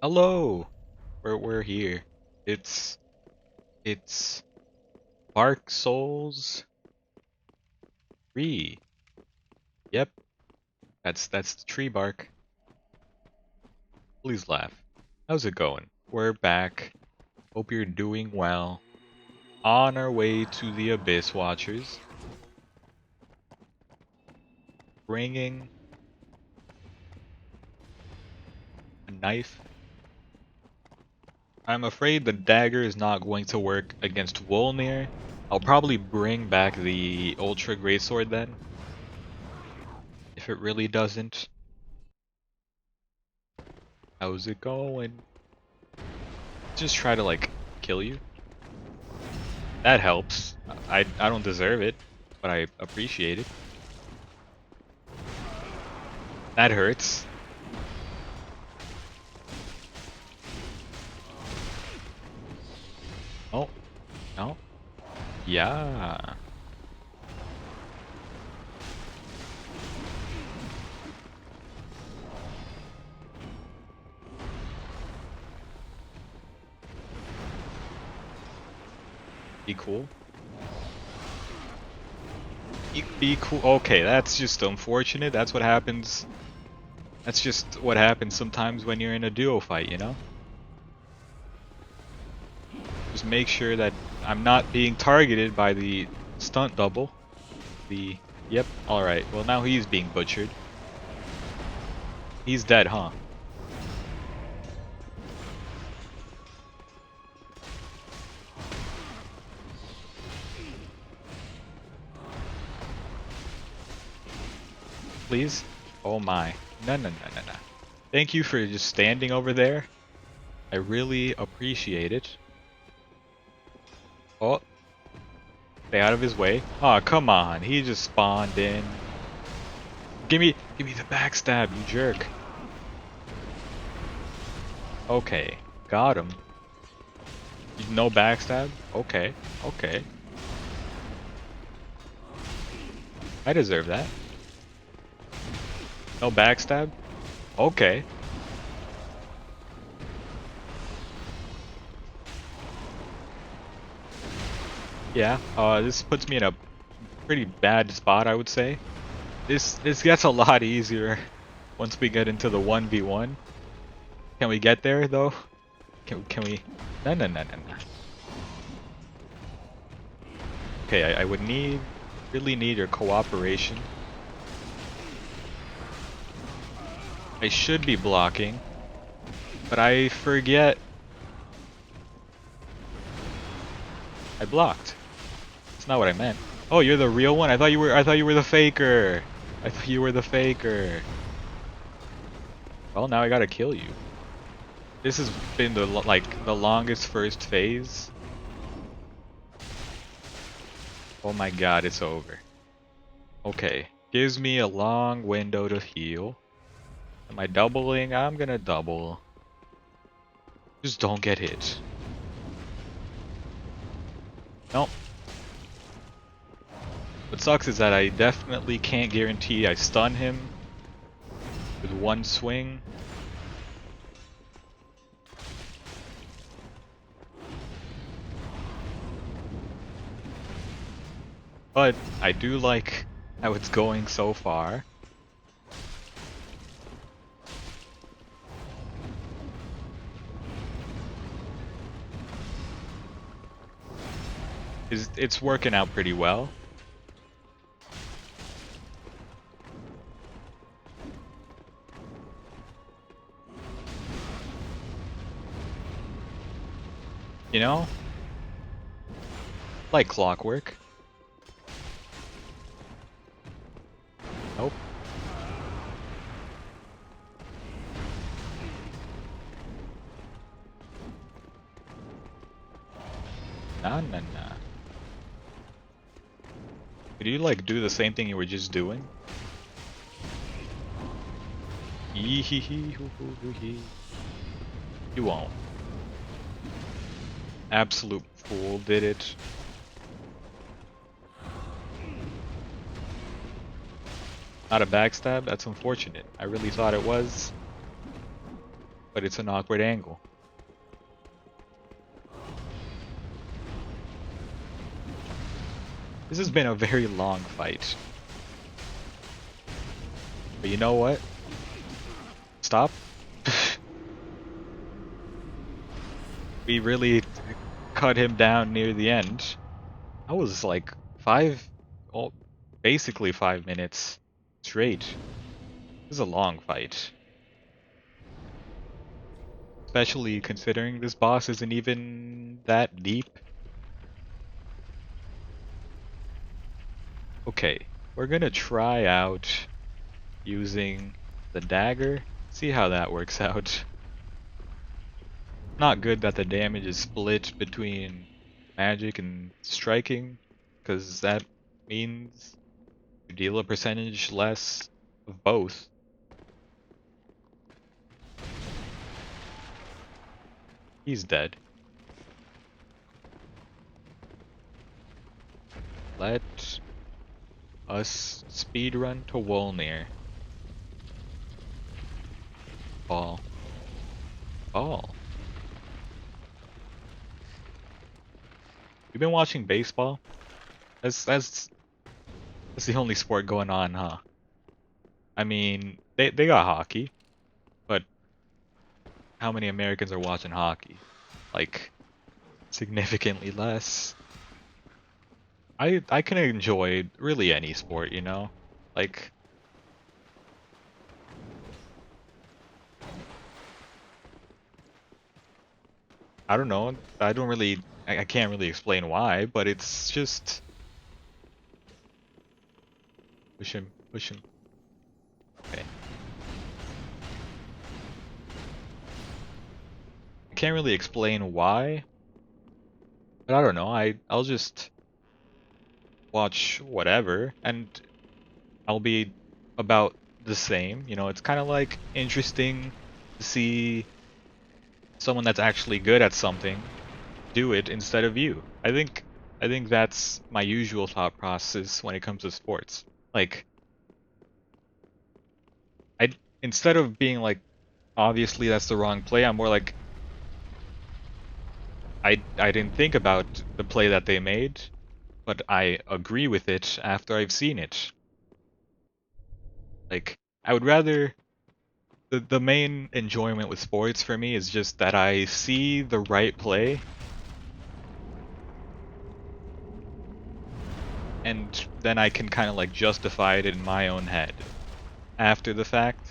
Hello, we're here. It's it's Dark Souls 3. Yep, that's the tree bark. Please laugh. How's it going? We're back. Hope you're doing well. On our way to the Abyss Watchers, bringing a knife. I'm afraid the dagger is not going to work against Wolnir. I'll probably bring back the Ultra Greatsword then, if it really doesn't. How's it going? Just try to like kill you. That helps. I don't deserve it, but I appreciate it. That hurts. Oh, no. Yeah. Be cool. Be cool. Okay, that's just unfortunate. That's what happens. That's just what happens sometimes when you're in a duo fight, you know? Just make sure that I'm not being targeted by the stunt double. Yep, alright. Well, now he's being butchered. He's dead, huh? Please? Oh my. No, no, no, no, no. Thank you for just standing over there. I really appreciate it. Oh. Stay out of his way. Aw, oh, come on. He just spawned in. Give me the backstab, you jerk. Okay. Got him. No backstab? Okay. Okay. I deserve that. No backstab? Okay. Yeah, this puts me in a pretty bad spot, I would say. This gets a lot easier once we get into the 1v1. Can we get there though? Can we? No, no, no, no, no. Okay, I would really need your cooperation. I should be blocking, but I forget. I blocked. That's not what I meant. Oh, you're the real one? I thought you were the faker. I thought you were the faker. Well, now I gotta kill you. This has been the longest first phase. Oh my god, it's over. Okay, gives me a long window to heal. Am I doubling? I'm gonna double. Just don't get hit. Nope. What sucks is that I definitely can't guarantee I stun him with one swing. But I do like how it's going so far. It's working out pretty well. You know? Like clockwork. Nope. Nah, nah, nah. Could you like do the same thing you were just doing? You won't. Absolute fool did it. Not a backstab? That's unfortunate. I really thought it was. but it's an awkward angle. This has been a very long fight. But you know what? Stop. We really cut him down near the end. That was like basically 5 minutes straight. This is a long fight. Especially considering this boss isn't even that deep. Okay, we're gonna try out using the dagger, see how that works out. Not good that the damage is split between magic and striking, because that means you deal a percentage less of both. He's dead. Let us speedrun to Wolnir. Ball. Ball. You've been watching baseball? That's the only sport going on, huh? I mean, they got hockey, but how many Americans are watching hockey? Like, significantly less. I can enjoy really any sport, you know? Like, I don't know. I can't really explain why, but it's just push him. Okay. I can't really explain why, but I don't know. I'll just watch whatever, and I'll be about the same. You know, it's kind of like interesting to see someone that's actually good at something do it instead of you. I think that's my usual thought process when it comes to sports. Like, instead of being like, obviously that's the wrong play, I'm more like, I didn't think about the play that they made, but I agree with it after I've seen it. Like, I would rather the main enjoyment with sports for me is just that I see the right play and then I can kind of like justify it in my own head after the fact,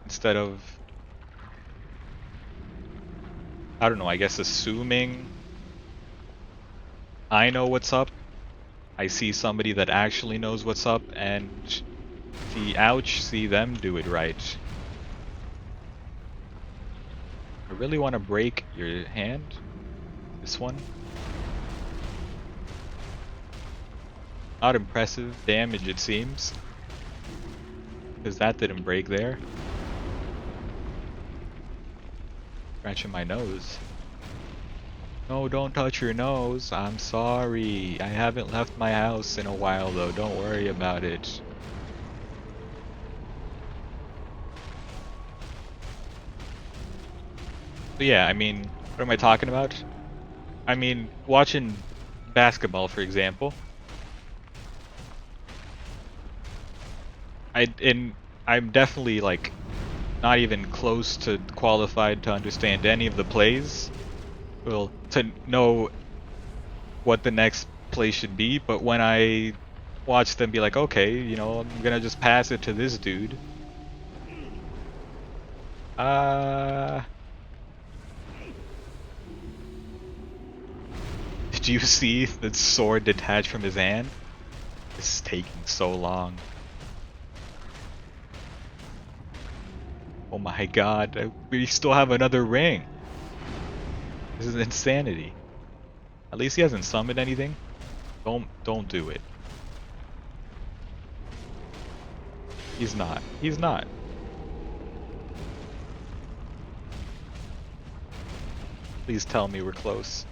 instead of, I don't know, I guess assuming I know what's up. I see somebody that actually knows what's up and see them do it right. I really want to break your hand. This one. Not impressive damage, it seems. Because that didn't break there. Scratching my nose. No, don't touch your nose. I'm sorry. I haven't left my house in a while though. Don't worry about it. So yeah, I mean, what am I talking about? I mean, watching basketball, for example. I'm definitely like not even close to qualified to understand any of the plays. Well, to know what the next play should be, but when I watch them be like, okay, you know, I'm gonna just pass it to this dude. Did you see the sword detach from his hand? This is taking so long. Oh my god, we still have another ring. This is insanity. At least he hasn't summoned anything. Don't do it. He's not. He's not. Please tell me we're close.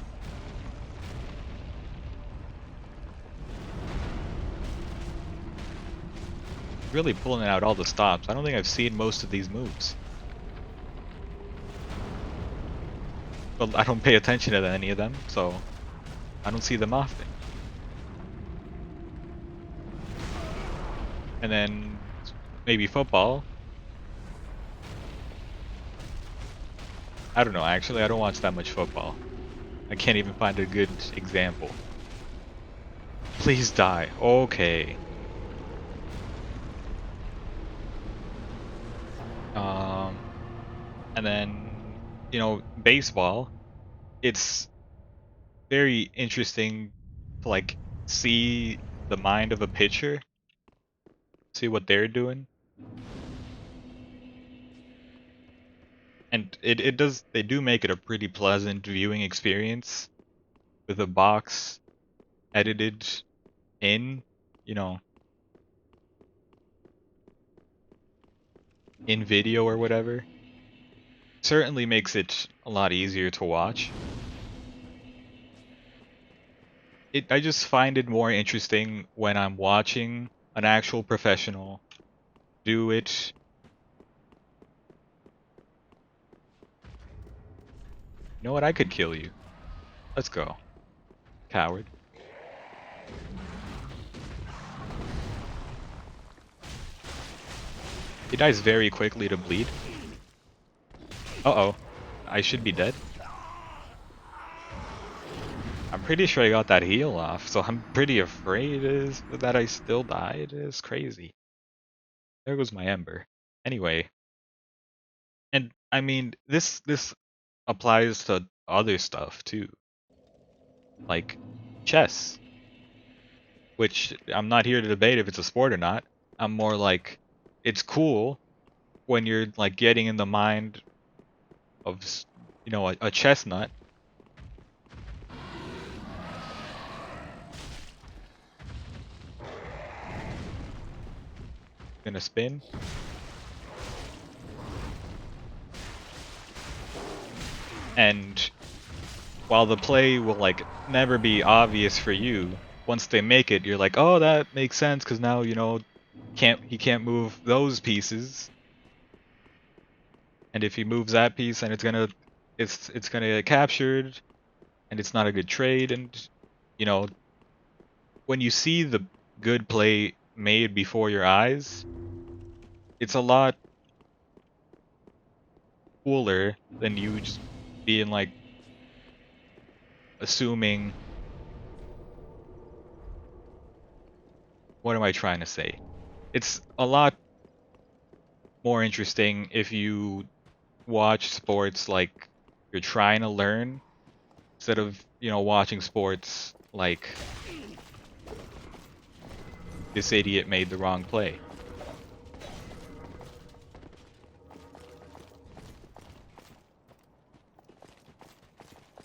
Really pulling out all the stops. I don't think I've seen most of these moves. but I don't pay attention to any of them, so I don't see them often. And then maybe football. I don't know, actually, I don't watch that much football. I can't even find a good example. Please die. Okay. And then, baseball, it's very interesting to like see the mind of a pitcher, see what they're doing. And they do make it a pretty pleasant viewing experience with a box edited in, you know, in video or whatever. Certainly makes it a lot easier to watch. I just find it more interesting when I'm watching an actual professional do it. You know what? I could kill you. Let's go. Coward. He dies very quickly to bleed. Uh-oh. I should be dead. I'm pretty sure I got that heal off, so I'm pretty afraid that I still died. It's crazy. There goes my ember. Anyway, and I mean this applies to other stuff too. Like chess, which I'm not here to debate if it's a sport or not. I'm more like it's cool when you're like getting in the mind of a chestnut. Gonna spin. And while the play will like never be obvious for you, once they make it, you're like, oh, that makes sense because now he can't move those pieces, and if he moves that piece, and it's gonna get captured, and it's not a good trade, and you know when you see the good play made before your eyes, it's a lot cooler than you just being like assuming. What am I trying to say? It's a lot more interesting if you watch sports like you're trying to learn instead of, watching sports like this idiot made the wrong play.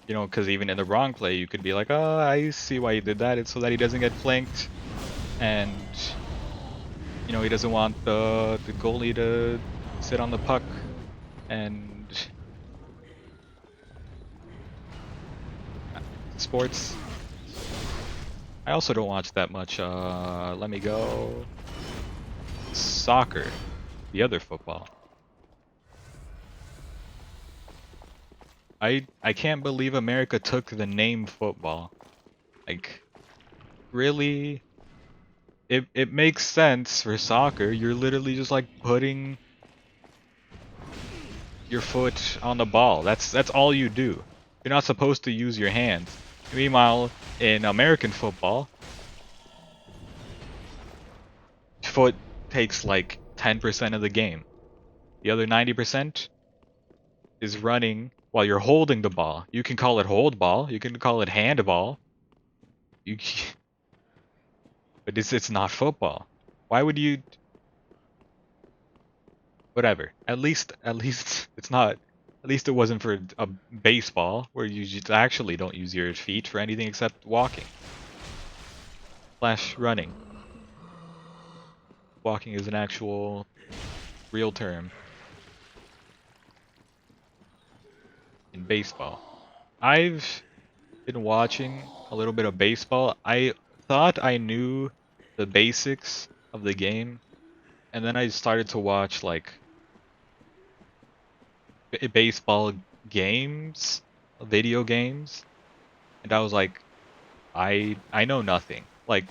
Because even in the wrong play, you could be like, oh, I see why he did that. It's so that he doesn't get flanked, and he doesn't want the goalie to sit on the puck, and sports. I also don't watch that much. Let me go. Soccer, the other football. I can't believe America took the name football. Like, really? It makes sense for soccer. You're literally just like putting your foot on the ball. That's all you do. You're not supposed to use your hands. Meanwhile, in American football, foot takes like 10% of the game. The other 90% is running while you're holding the ball. You can call it hold ball, you can call it handball. You but it's not football. Why would you whatever. At least it's not. At least it wasn't for a baseball where you just actually don't use your feet for anything except walking. Slash running. Walking is an actual real term in baseball. I've been watching a little bit of baseball. I thought I knew the basics of the game, and then I started to watch like baseball games, video games, and I was like, I know nothing. Like,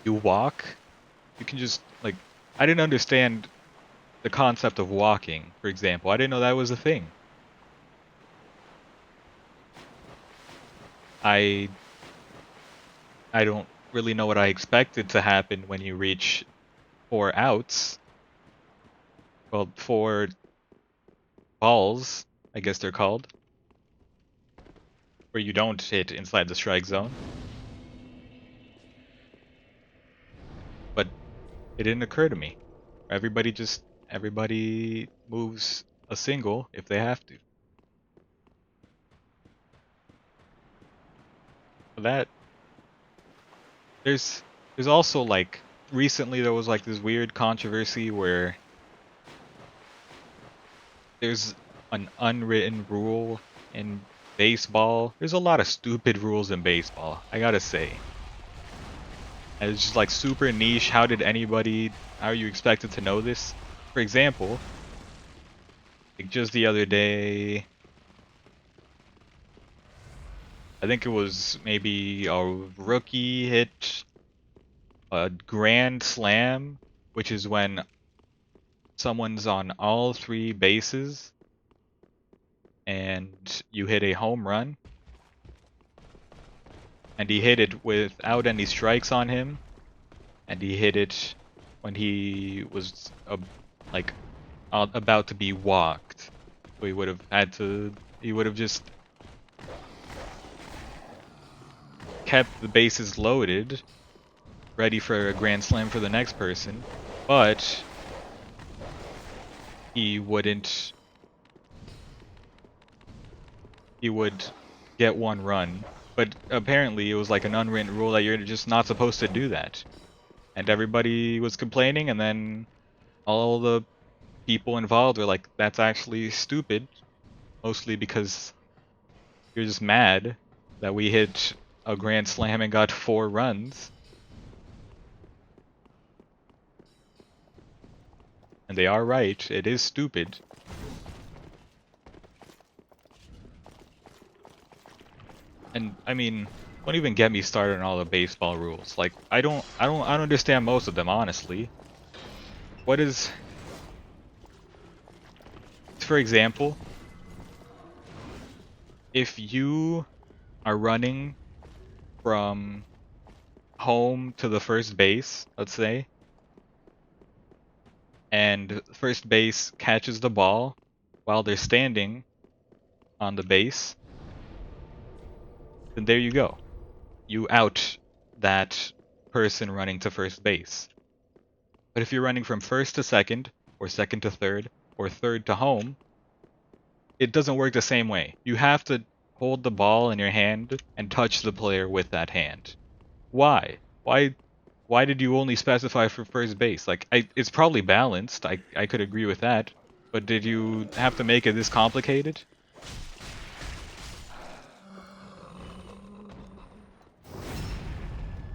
you walk, you can just like, I didn't understand the concept of walking, for example. I didn't know that was a thing. I I don't really know what I expected to happen when you reach 4 outs. Well, 4 balls, I guess they're called, where you don't hit inside the strike zone. But it didn't occur to me. Everybody moves a single if they have to. That there's also like recently there was like this weird controversy where there's an unwritten rule in baseball. There's a lot of stupid rules in baseball, I gotta say. And it's just like super niche. How are you expected to know this? For example, like just the other day, I think it was maybe a rookie hit a grand slam, which is when someone's on all 3 bases and you hit a home run, and he hit it without any strikes on him, and he hit it when he was like about to be walked. So he would have just kept the bases loaded, ready for a grand slam for the next person, but he would get 1 run. But apparently it was like an unwritten rule that you're just not supposed to do that. And everybody was complaining, and then all the people involved were like, that's actually stupid. Mostly because you're just mad that we hit a grand slam and got 4 runs. And they are right, it is stupid. And I mean, don't even get me started on all the baseball rules. Like, I don't understand most of them, honestly. What is, for example, if you are running from home to the first base, let's say, and first base catches the ball while they're standing on the base, then there you go. You out that person running to first base. But if you're running from first to second, or second to third, or third to home, it doesn't work the same way. You have to hold the ball in your hand and touch the player with that hand. Why? Why did you only specify for first base? Like, it's probably balanced. I could agree with that. But did you have to make it this complicated?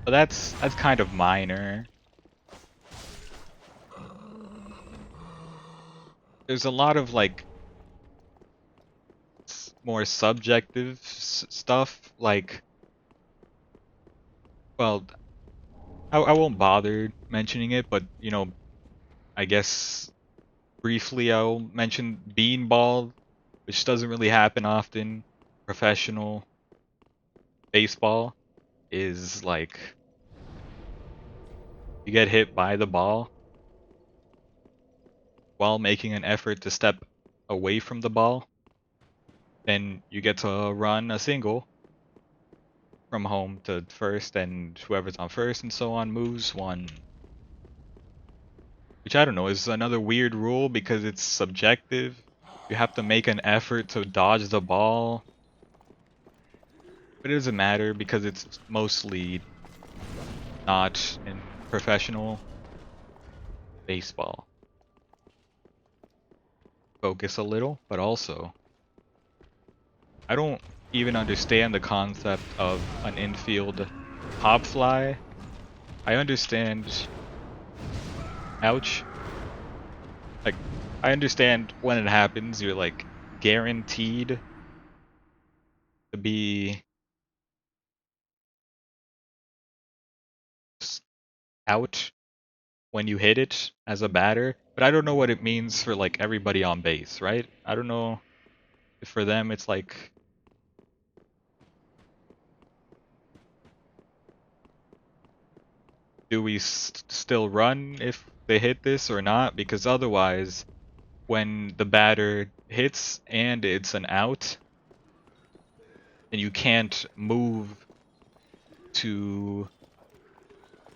But that's kind of minor. There's a lot of like more subjective stuff, like, well, I won't bother mentioning it, but you know, I guess briefly I'll mention beanball, which doesn't really happen often. Professional baseball is like you get hit by the ball while making an effort to step away from the ball, then you get to run a single from home to first, and whoever's on first and so on moves 1. Which, I don't know, is another weird rule because it's subjective. You have to make an effort to dodge the ball. But it doesn't matter because it's mostly not in professional baseball. Focus a little, but also, I don't even understand the concept of an infield hop fly. I understand, ouch. Like, I understand when it happens, you're like, guaranteed to be out when you hit it as a batter, but I don't know what it means for like everybody on base, right? I don't know if for them it's like do we still run if they hit this or not? Because otherwise, when the batter hits and it's an out, then you can't move to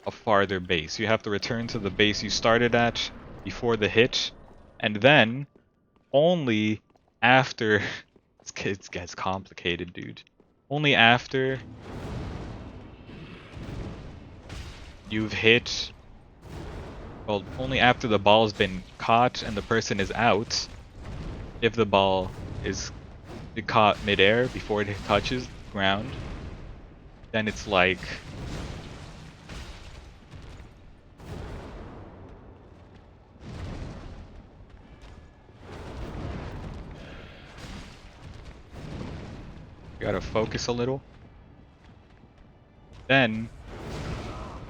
a farther base. You have to return to the base you started at before the hit, and then only after it gets complicated, dude. Only after you've hit, well, only after the ball's been caught and the person is out, if the ball is caught midair before it touches the ground, then it's like you gotta focus a little. Then,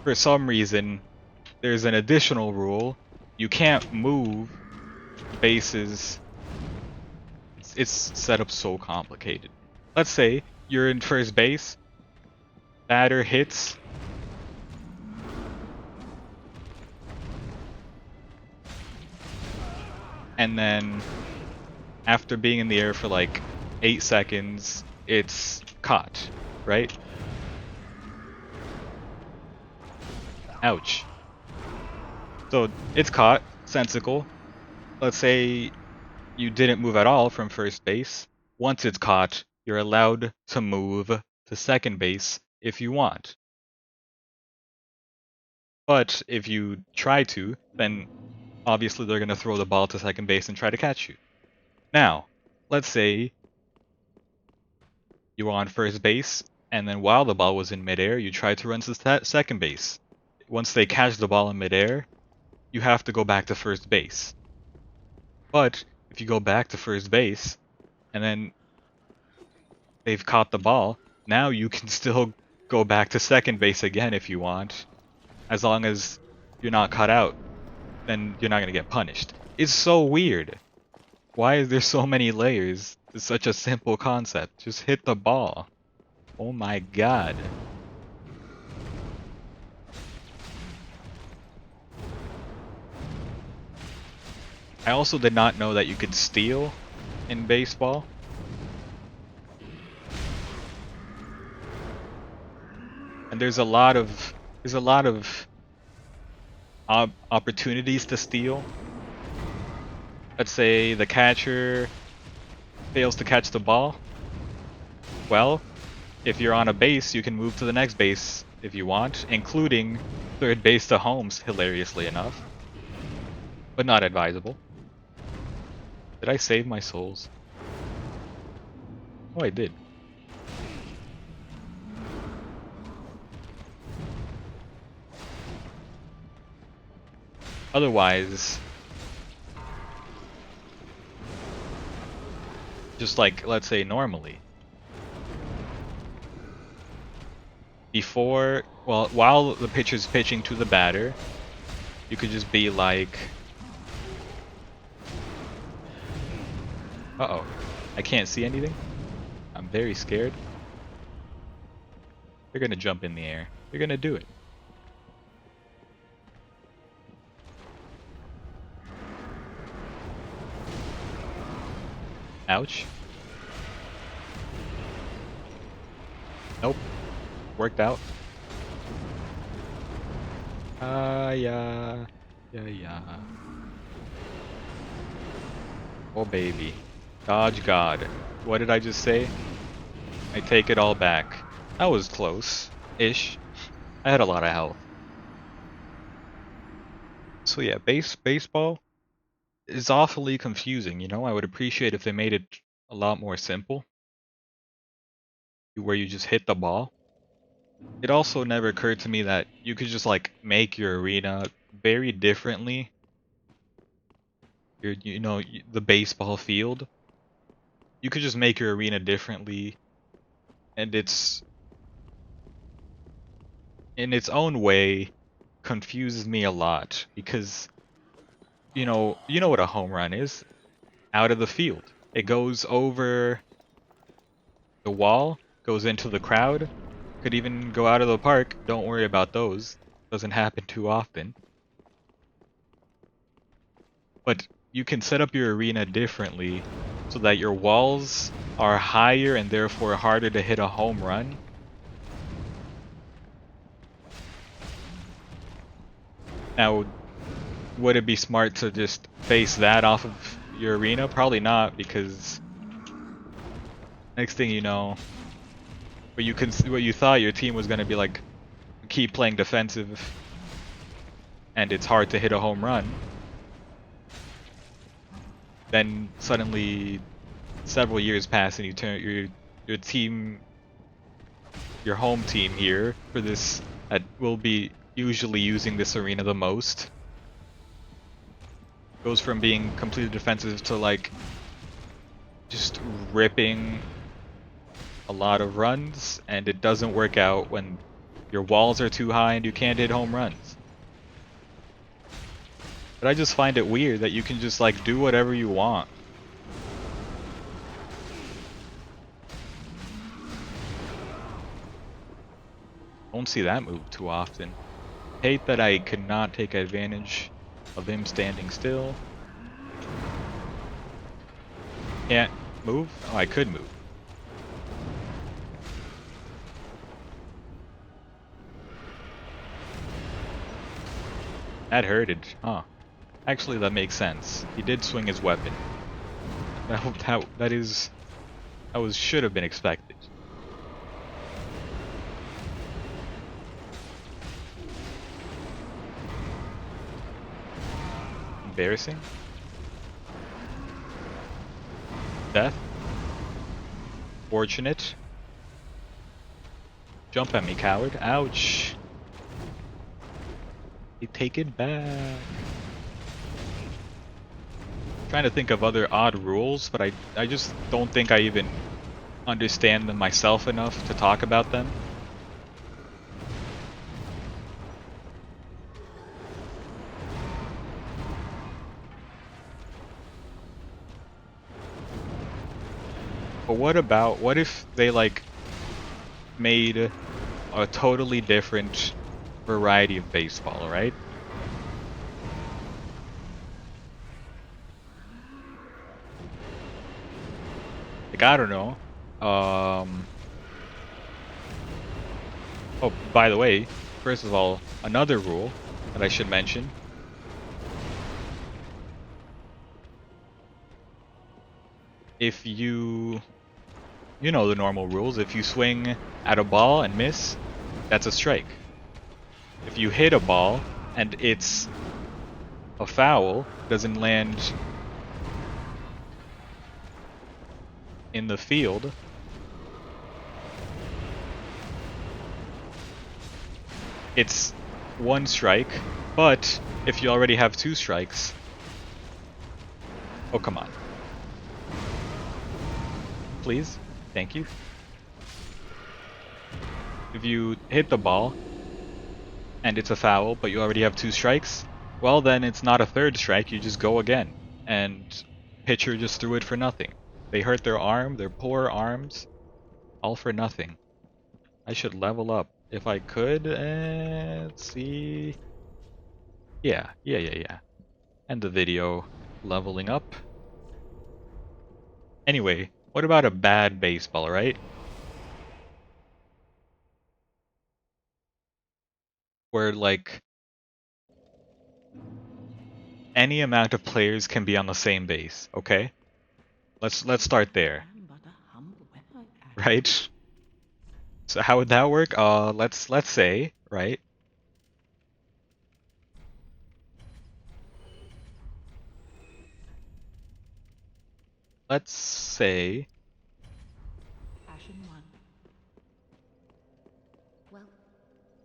for some reason, there's an additional rule. You can't move bases. It's set up so complicated. Let's say you're in first base, batter hits, and then after being in the air for like 8 seconds, it's caught, right? Ouch. So it's caught, sensical. Let's say you didn't move at all from first base. Once it's caught, you're allowed to move to second base if you want. But if you try to, then obviously they're going to throw the ball to second base and try to catch you. Now, let's say you were on first base, and then while the ball was in midair, you tried to run to second base. Once they catch the ball in midair, you have to go back to first base. But if you go back to first base, and then they've caught the ball, now you can still go back to second base again if you want. As long as you're not caught out, then you're not going to get punished. It's so weird. Why is there so many layers? It's such a simple concept. Just hit the ball. Oh my god. I also did not know that you could steal in baseball. And there's a lot of opportunities to steal. Let's say the catcher fails to catch the ball. Well, if you're on a base, you can move to the next base if you want, including third base to homes, hilariously enough. But not advisable. Did I save my souls? Oh, I did. Otherwise, just like, let's say normally, while the pitcher's pitching to the batter, you could just be like, uh-oh, I can't see anything? I'm very scared. They're gonna jump in the air. They're gonna do it. Ouch. Nope. Worked out. Yeah. Oh, baby. Dodge God. What did I just say? I take it all back. That was close-ish. I had a lot of health. So yeah, baseball is awfully confusing, you know? I would appreciate if they made it a lot more simple, where you just hit the ball. It also never occurred to me that you could just like make your arena very differently. The baseball field. you could just make your arena differently, and it's in its own way confuses me a lot because you know what a home run is. Out of the field. It goes over the wall, goes into the crowd, could even go out of the park. Don't worry about those. Doesn't happen too often. But you can set up your arena differently so that your walls are higher and therefore harder to hit a home run. Now, would it be smart to just base that off of your arena? Probably not, because next thing you know, what you thought your team was gonna be like, keep playing defensive, and it's hard to hit a home run. Then suddenly, several years pass, and you turn your team, your home team here for this that will be usually using this arena the most, goes from being completely defensive to like just ripping a lot of runs, and it doesn't work out when your walls are too high and you can't hit home runs. But I just find it weird that you can just like do whatever you want. Don't see that move too often. Hate that I could not take advantage of him standing still. Can't move? Oh, I could move. That hurted, huh? Actually, that makes sense. He did swing his weapon. That should have been expected. Embarrassing. Death. Fortunate. Jump at me, coward. Ouch. You take it back. Trying to think of other odd rules, but I just don't think I even understand them myself enough to talk about them. But what if they like made a totally different variety of baseball, right? Like, I don't know. Oh, by the way, first of all, another rule that I should mention. If you know the normal rules, if you swing at a ball and miss, that's a strike. If you hit a ball and it's a foul, doesn't land in the field, it's one strike. But if you already have two strikes, oh come on, please, thank you. If you hit the ball and it's a foul, but you already have two strikes, well then it's not a third strike, you just go again. And pitcher just threw it for nothing. They hurt their arm, their poor arms, all for nothing. I should level up if I could. Let's see. Yeah. End the video leveling up. Anyway, what about a bad baseball, right? Where like any amount of players can be on the same base, okay? Let's start there. Right? So how would that work? Let's say, right? Let's say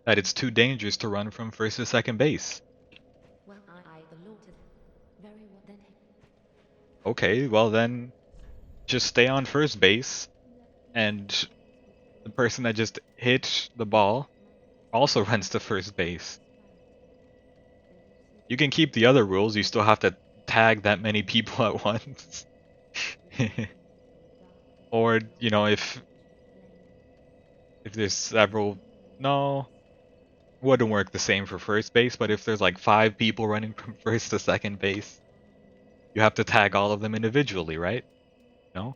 that it's too dangerous to run from first to second base. Okay, well then just stay on first base, and the person that just hit the ball also runs to first base. You can keep the other rules, you still have to tag that many people at once. Or, you know, if there's several, no, wouldn't work the same for first base, but if there's like 5 people running from first to second base, you have to tag all of them individually, right? No?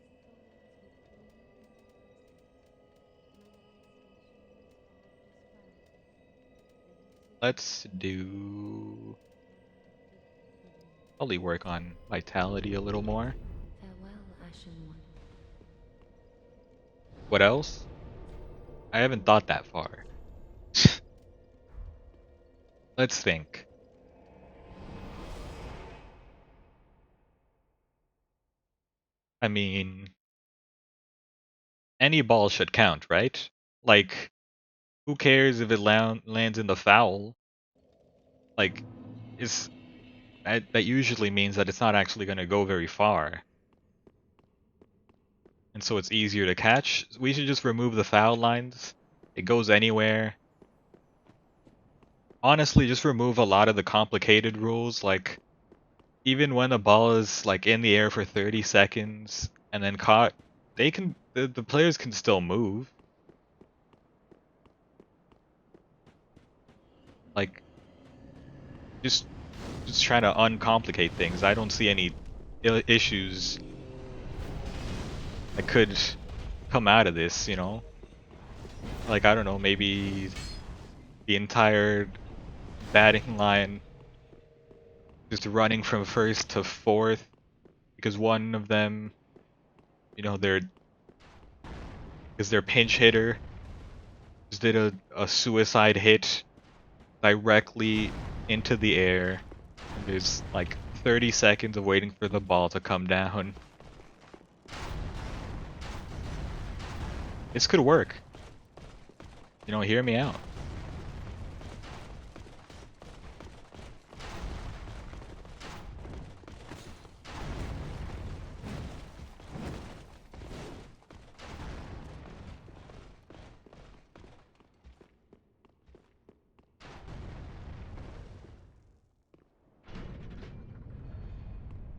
Let's do... probably work on vitality a little more. What else? I haven't thought that far. Let's think. I mean, any ball should count, right? Like, who cares if it lands in the foul? Like, that usually means that it's not actually going to go very far. And so it's easier to catch. We should just remove the foul lines. It goes anywhere. Honestly, just remove a lot of the complicated rules, like even when the ball is like in the air for 30 seconds and then caught, the players can still move. Like just trying to uncomplicate things. I don't see any issues that could come out of this, you know? Like I don't know, maybe the entire batting line just running from first to fourth because one of them, you know, their pinch hitter just did a suicide hit directly into the air. And there's like 30 seconds of waiting for the ball to come down. This could work. You know, hear me out.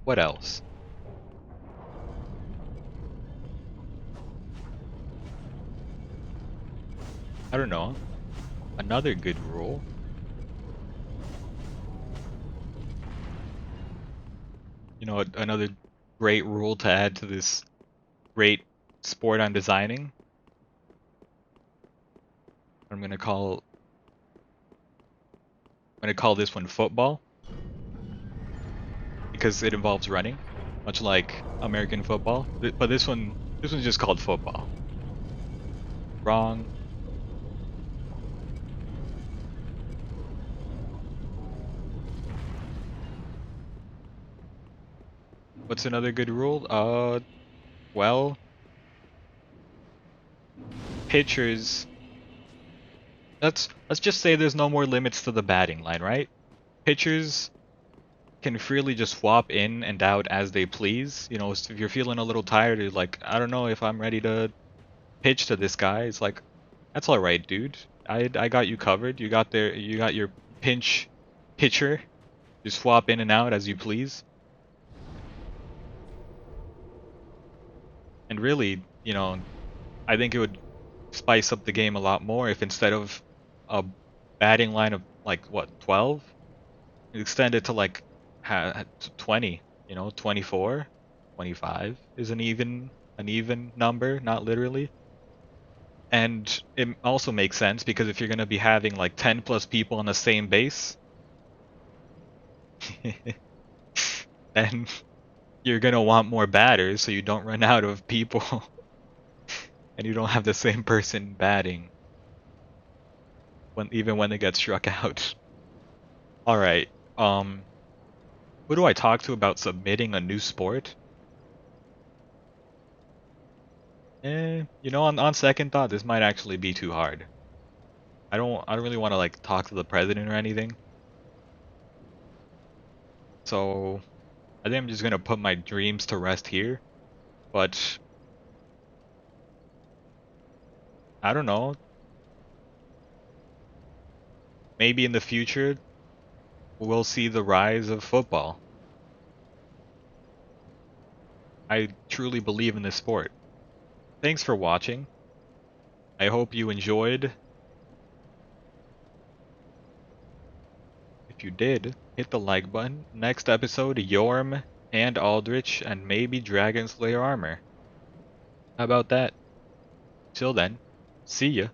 What else? I don't know. Another good rule. You know, another great rule to add to this great sport I'm designing. I'm gonna call this one football because it involves running, much like American football. But this one's just called football. Wrong. What's another good rule? Well, pitchers. Let's just say there's no more limits to the batting line, right? Pitchers can freely just swap in and out as they please. You know, if you're feeling a little tired, you're like, I don't know if I'm ready to pitch to this guy. It's like, that's all right, dude. I got you covered. You got your pinch pitcher. Just swap in and out as you please. And really, you know, I think it would spice up the game a lot more if instead of a batting line of like what 12, you extend it to like 20, you know, 24, 25 is an even number, not literally. And it also makes sense because if you're going to be having like 10 plus people on the same base, then you're going to want more batters so you don't run out of people and you don't have the same person batting even when they get struck out. All right. Who do I talk to about submitting a new sport? You know, on second thought, this might actually be too hard. I don't really want to like talk to the president or anything. So I think I'm just gonna put my dreams to rest here. But I don't know. Maybe in the future we'll see the rise of football. I truly believe in this sport. Thanks for watching. I hope you enjoyed. If you did, hit the like button. Next episode, Yorm and Aldrich and maybe Dragon Slayer armor. How about that? Till then, see ya.